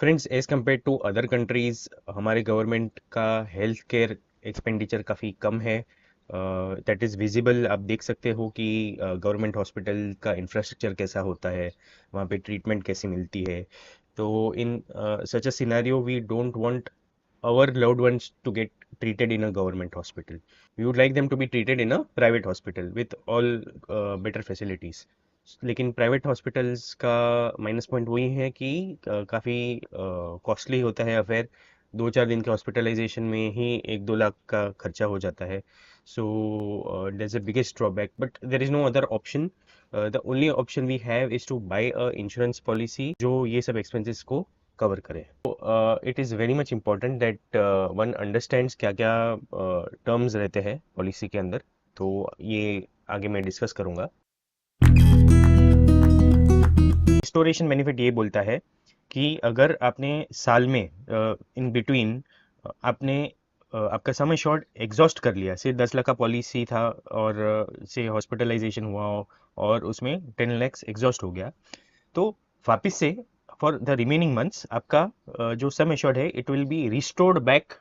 Friends, as compared to other countries हमारे government का health care expenditure काफ़ी कम है। That is visible. आप देख सकते हो कि गवर्नमेंट हॉस्पिटल का इंफ्रास्ट्रक्चर कैसा होता है, वहाँ पे ट्रीटमेंट कैसी मिलती है। तो in such a scenario we don't want our loved ones to get treated in a government hospital. We would like them to be treated in a private hospital with all better facilities. लेकिन private hospitals का minus point वही है कि काफ़ी costly होता है affair. 2-4 दिन के हॉस्पिटलाइजेशन में ही 1-2 लाख का खर्चा हो जाता है। So there is a biggest drawback, but there is no other option. The only option we have is to buy a insurance policy जो ये सब एक्सपेंसेस को कवर करे। It is very much important that one understands क्या क्या terms रहते हैं policy के अंदर। तो ये आगे मैं डिस्कस करूँगा। रिस्टोरेशन बेनिफिट ये बोलता है कि अगर आपने साल में इन बिटवीन आपने आपका समय शॉर्ट एग्जॉस्ट कर लिया, से 10 लाख का पॉलिसी था और से हॉस्पिटलाइजेशन हुआ और उसमें 10 लैक्स एग्जॉस्ट हो गया, तो वापस से फॉर द रिमेनिंग मंथ्स आपका जो सम एश्योर्ड है it will be restored back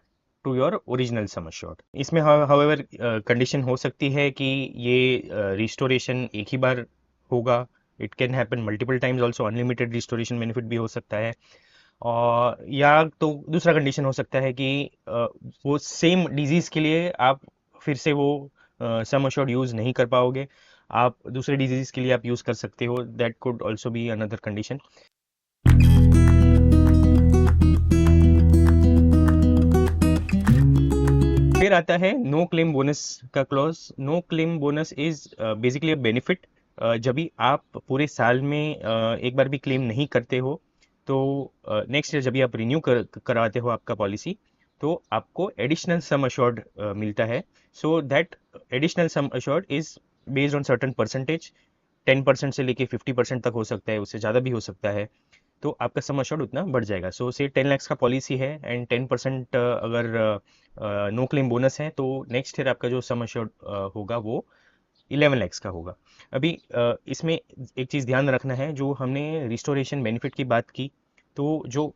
to your original sum assured. इसमें हाउएवर कंडीशन हो सकती है कि ये रिस्टोरेशन एक ही बार होगा। It can happen multiple times also. Unlimited restoration benefit भी हो सकता है। और या तो दूसरा कंडीशन हो सकता है कि वो सेम डिजीज के लिए आप फिर से वो सम एश्योर्ड यूज नहीं कर पाओगे। आप दूसरे डिजीज के लिए आप यूज कर सकते हो। That could also be another condition. फिर आता है नो क्लेम बोनस का clause. No claim bonus is basically a benefit. जब भी आप पूरे साल में एक बार भी क्लेम नहीं करते हो, तो नेक्स्ट ईयर जब भी आप रिन्यू कराते हो आपका पॉलिसी, तो आपको एडिशनल सम अश्योर्ड मिलता है। So that additional sum assured is based on certain percentage. 10% से लेके 50% तक हो सकता है, उससे ज़्यादा भी हो सकता है। तो आपका सम अश्योर्ड उतना बढ़ जाएगा। सो से 10 लैक्स का पॉलिसी है एंड 10% अगर नो क्लेम बोनस है, तो नेक्स्ट ईयर आपका जो सम अश्योर्ड होगा वो 11 लैक्स का होगा। अभी इसमें एक चीज़ ध्यान रखना है, जो हमने रिस्टोरेशन बेनिफिट की बात की, तो जो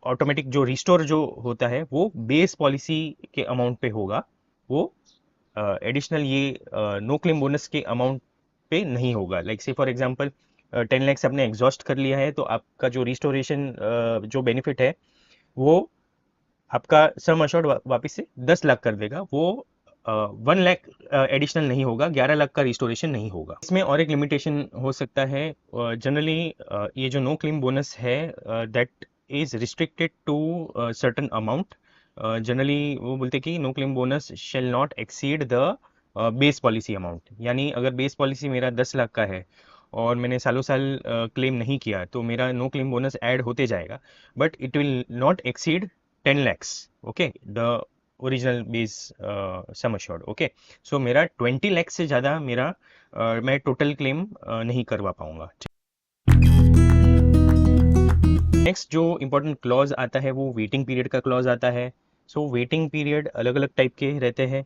ऑटोमेटिक जो रिस्टोर जो होता है वो बेस पॉलिसी के अमाउंट पे होगा। वो एडिशनल ये नो क्लेम बोनस के अमाउंट पे नहीं होगा। लाइक से फॉर एग्जांपल 10 लैक्स आपने एग्जॉस्ट कर लिया है, तो आपका जो रिस्टोरेशन जो बेनिफिट है वो आपका सम अश्योर्ड वापस से 10 लाख कर देगा। वो 1 लाख एडिशनल नहीं होगा, 11 लाख का रिस्टोरेशन नहीं होगा। इसमें और एक लिमिटेशन हो सकता है। जनरली ये जो नो क्लेम बोनस है that is restricted to certain amount. Generally वो बोलते हैं कि no claim bonus shall not exceed the base policy amount. यानी अगर बेस पॉलिसी मेरा 10 लाख का है और मैंने सालों साल क्लेम नहीं किया, तो मेरा नो क्लेम बोनस ऐड होते जाएगा, but it will not exceed 10 lakhs. Okay, the original base sum assured. Okay, so मेरा 20 लैक्स से ज़्यादा मेरा मैं टोटल क्लेम नहीं करवा पाऊंगा। नेक्स्ट जो इंपॉर्टेंट क्लॉज आता है वो वेटिंग पीरियड का क्लॉज आता है। सो वेटिंग पीरियड अलग अलग टाइप के रहते हैं।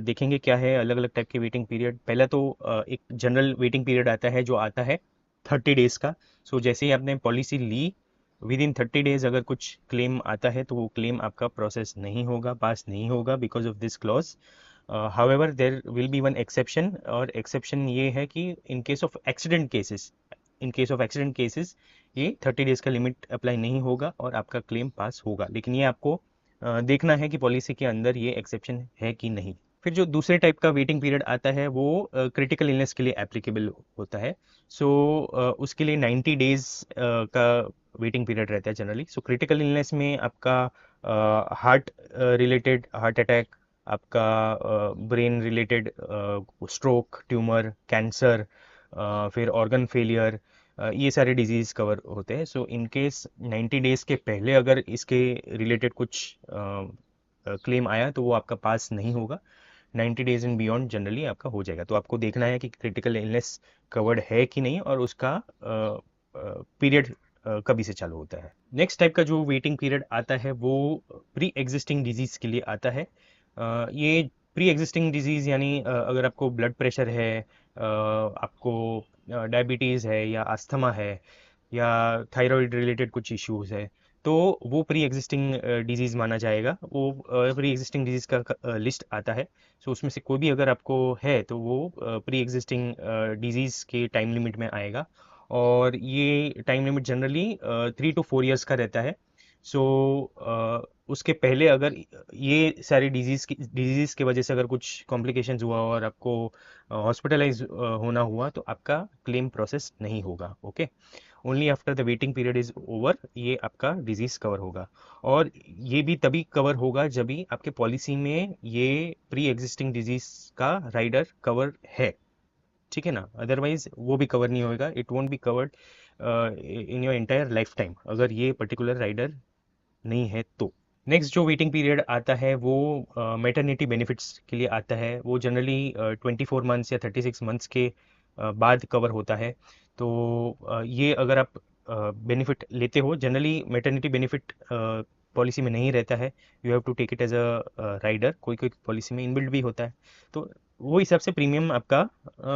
देखेंगे क्या है अलग अलग टाइप के वेटिंग पीरियड। पहला तो एक जनरल वेटिंग पीरियड आता है जो आता है 30 डेज का। सो जैसे ही आपने पॉलिसी ली, विद इन 30 डेज अगर कुछ क्लेम आता है तो वो क्लेम आपका प्रोसेस नहीं होगा, पास नहीं होगा because of this clause. However there will be one exception, और एक्सेप्शन ये है कि in case of accident cases, ये 30 डेज का लिमिट अप्लाई नहीं होगा और आपका क्लेम पास होगा। लेकिन ये आपको देखना है कि पॉलिसी के अंदर ये एक्सेप्शन है कि नहीं। फिर जो दूसरे टाइप का वेटिंग पीरियड आता है वो क्रिटिकल इलनेस के लिए एप्लीकेबल होता है। सो उसके लिए 90 डेज का वेटिंग पीरियड रहता है जनरली। सो क्रिटिकल इलनेस में आपका हार्ट रिलेटेड हार्ट अटैक, आपका brain related stroke, tumour, cancer, फिर ऑर्गन फेलियर, ये सारे डिजीज कवर होते हैं। सो इन केस 90 डेज के पहले अगर इसके रिलेटेड कुछ क्लेम आया तो वो आपका पास नहीं होगा। 90 डेज एंड बियॉन्ड जनरली आपका हो जाएगा। तो आपको देखना है कि क्रिटिकल इलनेस कवर्ड है कि नहीं और उसका पीरियड कभी से चालू होता है। नेक्स्ट टाइप का जो वेटिंग पीरियड आता है वो प्री एग्जिस्टिंग डिजीज के लिए आता है। ये प्री एग्जिस्टिंग डिजीज यानी अगर आपको ब्लड प्रेशर है, आपको डायबिटीज़ है या अस्थमा है, या थायराइड रिलेटेड कुछ इश्यूज है, तो वो प्री एग्जिस्टिंग डिजीज़ माना जाएगा। वो प्री एग्जिस्टिंग डिजीज़ का लिस्ट आता है। सो उसमें से कोई भी अगर आपको है तो वो प्री एग्जिस्टिंग डिजीज़ के टाइम लिमिट में आएगा। और ये time limit generally 3 to 4 years का रहता है। सो उसके पहले अगर ये सारी डिजीज़ की वजह से अगर कुछ कॉम्प्लिकेशंस हुआ और आपको हॉस्पिटलाइज होना हुआ तो आपका क्लेम प्रोसेस नहीं होगा। Okay, only after the waiting period is over ये आपका डिजीज कवर होगा। और ये भी तभी कवर होगा जब भी आपके पॉलिसी में ये प्री एग्जिस्टिंग डिजीज का राइडर कवर है, ठीक है ना। अदरवाइज वो भी कवर नहीं होएगा, it won't be covered in your entire life time अगर ये पर्टिकुलर राइडर नहीं है तो। नेक्स्ट जो वेटिंग पीरियड आता है वो मैटरनिटी बेनिफिट्स के लिए आता है। वो जनरली 24 मंथ्स या 36 मंथ्स के बाद कवर होता है। तो ये अगर आप बेनिफिट लेते हो, जनरली मैटरनिटी बेनिफिट पॉलिसी में नहीं रहता है, you have to take it as a rider. कोई कोई पॉलिसी में इनबिल्ट भी होता है, तो वो हिसाब से प्रीमियम आपका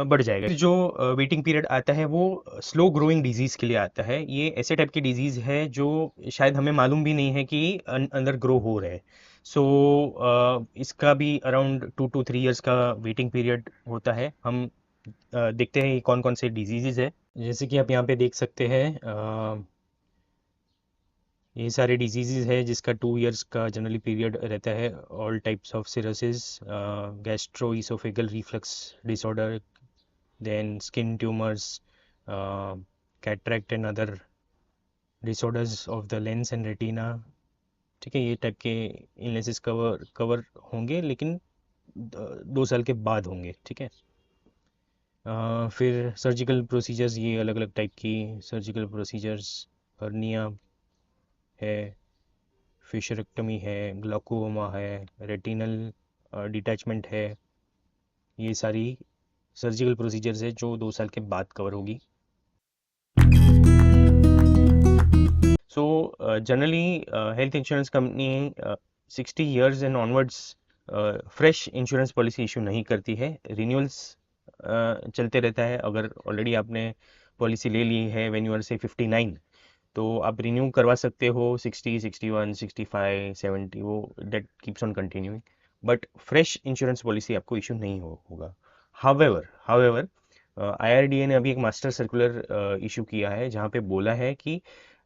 बढ़ जाएगा। फिर जो वेटिंग पीरियड आता है वो स्लो ग्रोइंग डिजीज के लिए आता है। ये ऐसे टाइप की डिजीज है जो शायद हमें मालूम भी नहीं है कि अंदर ग्रो हो रहे हैं। सो इसका भी अराउंड 2 to 3 years का वेटिंग पीरियड होता है। हम देखते हैं कौन कौन से डिजीजेज है। जैसे कि आप यहाँ पे देख सकते हैं, ये सारे डिजीजेज है जिसका 2 years का जनरली पीरियड रहता है। All types of cirrhosis, gastro oesophageal reflux disorder, then skin tumours, cataract and other disorders of the lens and retina. ठीक है, ये टाइप के इलनेसेस कवर कवर होंगे, लेकिन 2 साल के बाद होंगे। ठीक है। फिर सर्जिकल प्रोसीजर्स, ये अलग अलग टाइप की सर्जिकल प्रोसीजर्स, हर्निया है, फिशरेक्टमी है, ग्लाकोमा है, रेटिनल डिटैचमेंट है। ये सारी सर्जिकल प्रोसीजर्स है जो 2 साल के बाद कवर होगी। So generally health insurance company 60 years and onwards fresh insurance policy issue नहीं करती है। रिन्यूअल्स चलते रहता है। अगर ऑलरेडी आपने पॉलिसी ले ली है व्हेन यू आर से 59, तो आप रिन्यू करवा सकते हो 60, 61, 65, 70, वो date keeps on continuing. But fresh insurance policy आपको इशू नहीं होगा। हावेवर आईआरडीए ने अभी एक मास्टर सर्कुलर इशू किया है जहाँ पे बोला है कि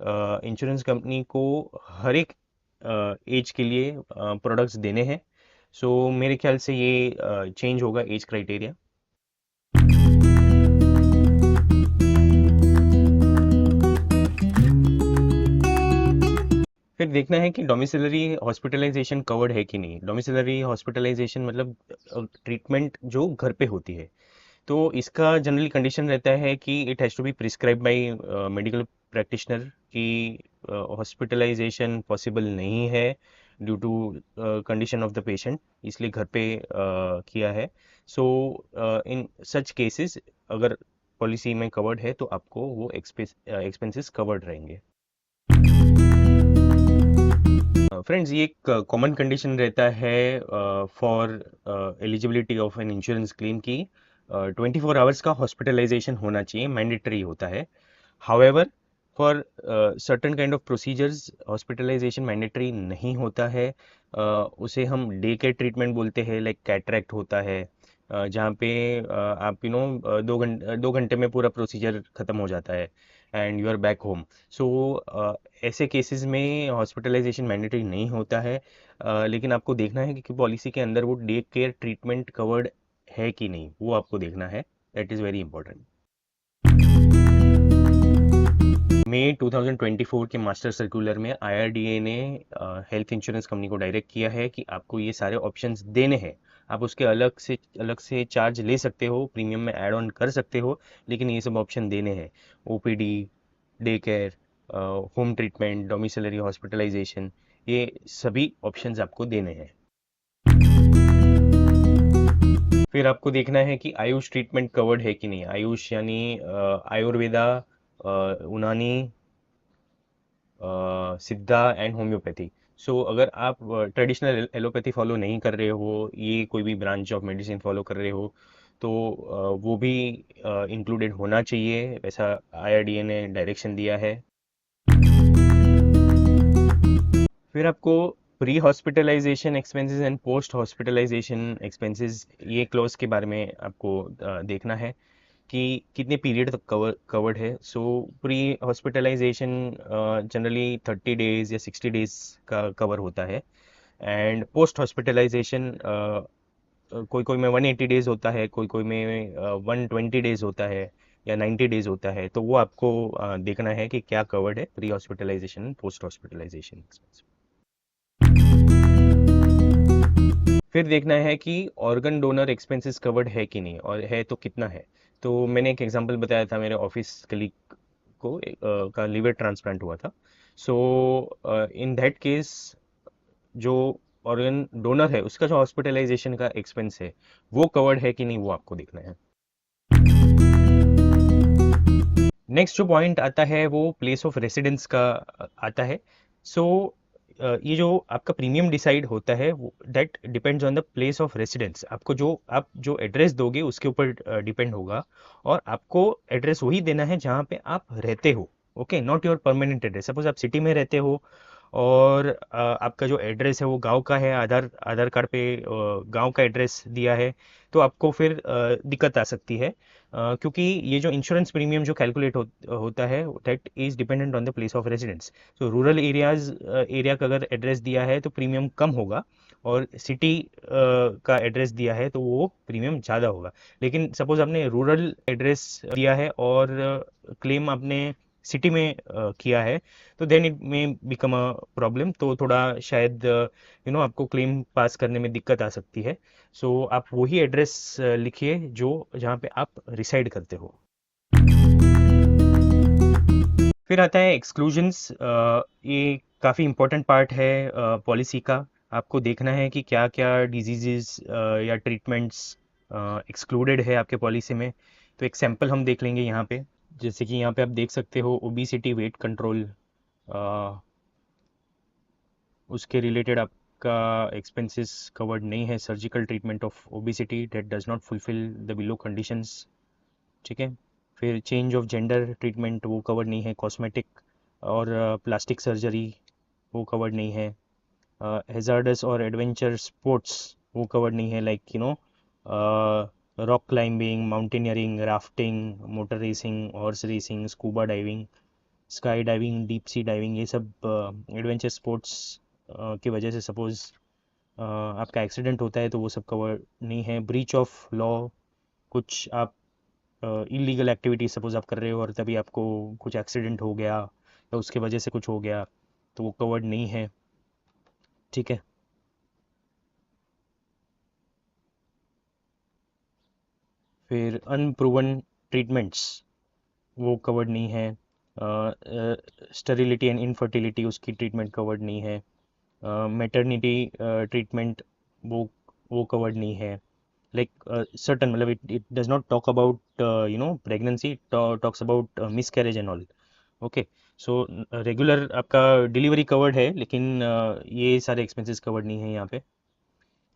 इंश्योरेंस कंपनी को हर एक एज के लिए प्रोडक्ट्स देने हैं। सो मेरे ख्याल से ये चेंज होगा एज क्राइटेरिया। फिर देखना है कि डोमिसिलरी हॉस्पिटलाइजेशन कवर्ड है कि नहीं। डोमिसिलरी हॉस्पिटलाइजेशन मतलब ट्रीटमेंट जो घर पे होती है। तो इसका जनरली कंडीशन रहता है कि it has to be prescribe by medical practitioner, कि हॉस्पिटलाइजेशन पॉसिबल नहीं है due to condition of the patient, इसलिए घर पे किया है। सो इन सच केसेस अगर पॉलिसी में कवर्ड है तो आपको वो एक्सपेंसेस कवर्ड रहेंगे। फ्रेंड्स, ये एक कॉमन कंडीशन रहता है for eligibility of an insurance claim की 24 आवर्स का हॉस्पिटलाइजेशन होना चाहिए, मैंडेटरी होता है। However for certain kind of procedures hospitalisation mandatory नहीं होता है। उसे हम डे केयर ट्रीटमेंट बोलते हैं। लाइक कैटरेक्ट होता है, जहाँ पे आप 2 घंटे में पूरा प्रोसीजर खत्म हो जाता है and you are back home. So ऐसे केसेस में हॉस्पिटलाइजेशन मैंडेटरी नहीं होता है। लेकिन आपको देखना है कि पॉलिसी के अंदर वो डे केयर ट्रीटमेंट कवर्ड है कि नहीं, वो आपको देखना है। That is very important. मई 2024 के मास्टर सर्कुलर में आईआरडीए ने हेल्थ इंश्योरेंस कंपनी को डायरेक्ट किया है कि आपको ये सारे ऑप्शंस देने हैं। आप उसके अलग से चार्ज ले सकते हो, प्रीमियम में ऐड ऑन कर सकते हो, लेकिन ये सब ऑप्शन देने हैं। OPD, day care, home treatment, domiciliary hospitalisation, ये सभी ऑप्शंस आपको देने हैं। फिर आपको देखना है कि आयुष ट्रीटमेंट कवर्ड है कि नहीं। आयुष यानी आयुर्वेदा, यूनानी, सिद्धा एंड होम्योपैथी। सो अगर आप ट्रेडिशनल एलोपैथी फॉलो नहीं कर रहे हो, ये कोई भी ब्रांच ऑफ मेडिसिन फॉलो कर रहे हो, तो वो भी इंक्लूडेड होना चाहिए, वैसा IRDA ने डायरेक्शन दिया है। फिर आपको pre hospitalisation expenses and post hospitalisation expenses, ये क्लॉज के बारे में आपको देखना है कि कितने पीरियड तक कवर्ड है। So pre hospitalisation generally 30 days या 60 डेज का कवर होता है। एंड पोस्ट हॉस्पिटलाइजेशन कोई कोई में 180 डेज होता है, कोई कोई में 120 डेज होता है, या 90 डेज होता है। तो वो आपको देखना है कि क्या कवर्ड है pre hospitalisation post hospitalisation expense. फिर देखना है कि ऑर्गन डोनर एक्सपेंसेस कवर्ड है कि नहीं, और है तो कितना है। तो मैंने एक एग्जांपल बताया था, मेरे ऑफिस कलीग को का लिवर ट्रांसप्लांट हुआ था। सो इन दैट केस जो ऑर्गन डोनर है उसका जो हॉस्पिटलाइजेशन का एक्सपेंस है वो कवर्ड है कि नहीं, वो आपको देखना है। नेक्स्ट जो पॉइंट आता है वो प्लेस ऑफ रेसिडेंस का आता है। सो ये जो आपका प्रीमियम डिसाइड होता है that depends on the place of residence. आपको जो आप जो एड्रेस दोगे उसके ऊपर डिपेंड होगा, और आपको एड्रेस वही देना है जहाँ पे आप रहते हो। Okay, not your permanent address. Suppose आप सिटी में रहते हो और आपका जो एड्रेस है वो गांव का है, आधार आधार कार्ड पे गांव का एड्रेस दिया है, तो आपको फिर दिक्कत आ सकती है। क्योंकि ये जो इंश्योरेंस प्रीमियम जो कैलकुलेट होता है that is dependent on the place of residence. तो रूरल एरियाज एरिया का अगर एड्रेस दिया है तो प्रीमियम कम होगा, और सिटी का एड्रेस दिया है तो वो प्रीमियम ज़्यादा होगा। लेकिन सपोज आपने रूरल एड्रेस दिया है और क्लेम आपने सिटी में किया है, तो देन इट में बिकम अ प्रॉब्लम। तो थोड़ा शायद आपको क्लेम पास करने में दिक्कत आ सकती है। सो आप वही एड्रेस लिखिए जो जहाँ पे आप रिसाइड करते हो। फिर आता है एक्सक्लूजन्स। ये काफ़ी इम्पोर्टेंट पार्ट है पॉलिसी का। आपको देखना है कि क्या क्या डिजीजेस या ट्रीटमेंट्स एक्सक्लूडेड है आपके पॉलिसी में। तो एक सैंपल हम देख लेंगे यहाँ पे। जैसे कि यहाँ पे आप देख सकते हो ओबीसिटी वेट कंट्रोल, उसके रिलेटेड आपका एक्सपेंसेस कवर्ड नहीं है। Surgical treatment of obesity that does not fulfil the below conditions. ठीक है। फिर चेंज ऑफ जेंडर ट्रीटमेंट वो कवर्ड नहीं है। कॉस्मेटिक और प्लास्टिक सर्जरी वो कवर्ड नहीं है। हेजार्डस और एडवेंचर स्पोर्ट्स वो कवर्ड नहीं है, like rock climbing, mountaineering, rafting, motor racing, horse racing, scuba diving, sky diving, deep sea diving. ये सब एडवेंचर स्पोर्ट्स की वजह से सपोज आपका एक्सीडेंट होता है तो वो सब कवर नहीं है। ब्रीच ऑफ लॉ, कुछ आप इलीगल एक्टिविटी सपोज आप कर रहे हो और तभी आपको कुछ एक्सीडेंट हो गया या उसके वजह से कुछ हो गया, तो वो कवर्ड नहीं है। ठीक है। फिर अनप्रूवन ट्रीटमेंट्स वो कवर्ड नहीं है। स्टेरिलिटी एंड इनफर्टिलिटी, उसकी ट्रीटमेंट कवर्ड नहीं है। मैटरनिटी ट्रीटमेंट वो वो कवर्ड नहीं है। लाइक सर्टन, मतलब it does not talk about pregnancy, talks about miscarriage and all. Okay. So regular आपका डिलीवरी कवर्ड है, लेकिन ये सारे एक्सपेंसेस कवर्ड नहीं है यहाँ पे।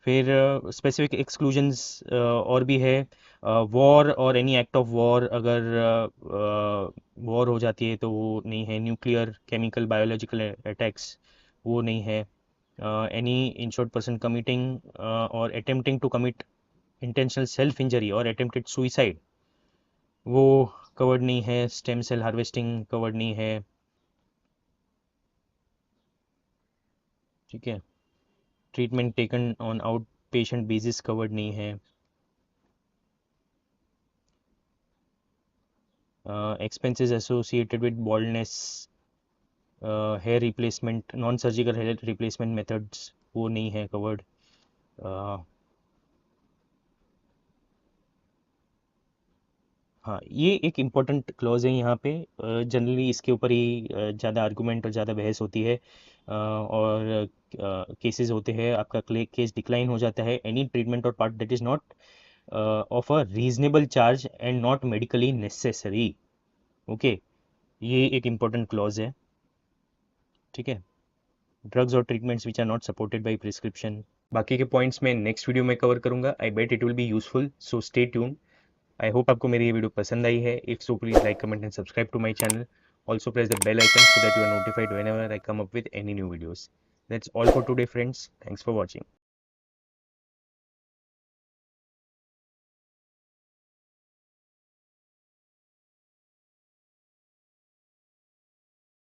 फिर स्पेसिफिक एक्सक्लूजन्स और भी है। वॉर और एनी एक्ट ऑफ वॉर, अगर वॉर हो जाती है तो वो नहीं है। न्यूक्लियर, केमिकल, बायोलॉजिकल अटैक्स वो नहीं है। एनी इंश्योर्ड पर्सन कमिटिंग और attempting to commit intentional self injury और अटेम्प्टेड सुइसाइड वो कवर्ड नहीं है। स्टेम सेल हार्वेस्टिंग कवर्ड नहीं है। ठीक है। Treatment taken on out patient basis covered नहीं है। Expenses associated with baldness, hair replacement, non surgical hair replacement methods वो नहीं है कवर्ड। हाँ, ये एक इम्पोर्टेंट क्लॉज है यहाँ पे। जनरली इसके ऊपर ही ज़्यादा आर्गुमेंट और ज़्यादा बहस होती है, और केसेस होते हैं। आपका केस डिक्लाइन हो जाता है। एनी ट्रीटमेंट और part that is not of a reasonable charge and not medically necessary. Okay, ये एक इम्पोर्टेंट क्लॉज है। ठीक है। ड्रग्स और treatments which are not supported by prescription. बाकी के पॉइंट्स मैं नेक्स्ट वीडियो में कवर करूंगा। I bet it will be useful, so stay tune. I hope आपको मेरी ये वीडियो पसंद आई है। If so please like, comment and subscribe to my channel. Also press the bell icon so that you are notified whenever I come up with any new videos. That's all for today, friends. Thanks for watching.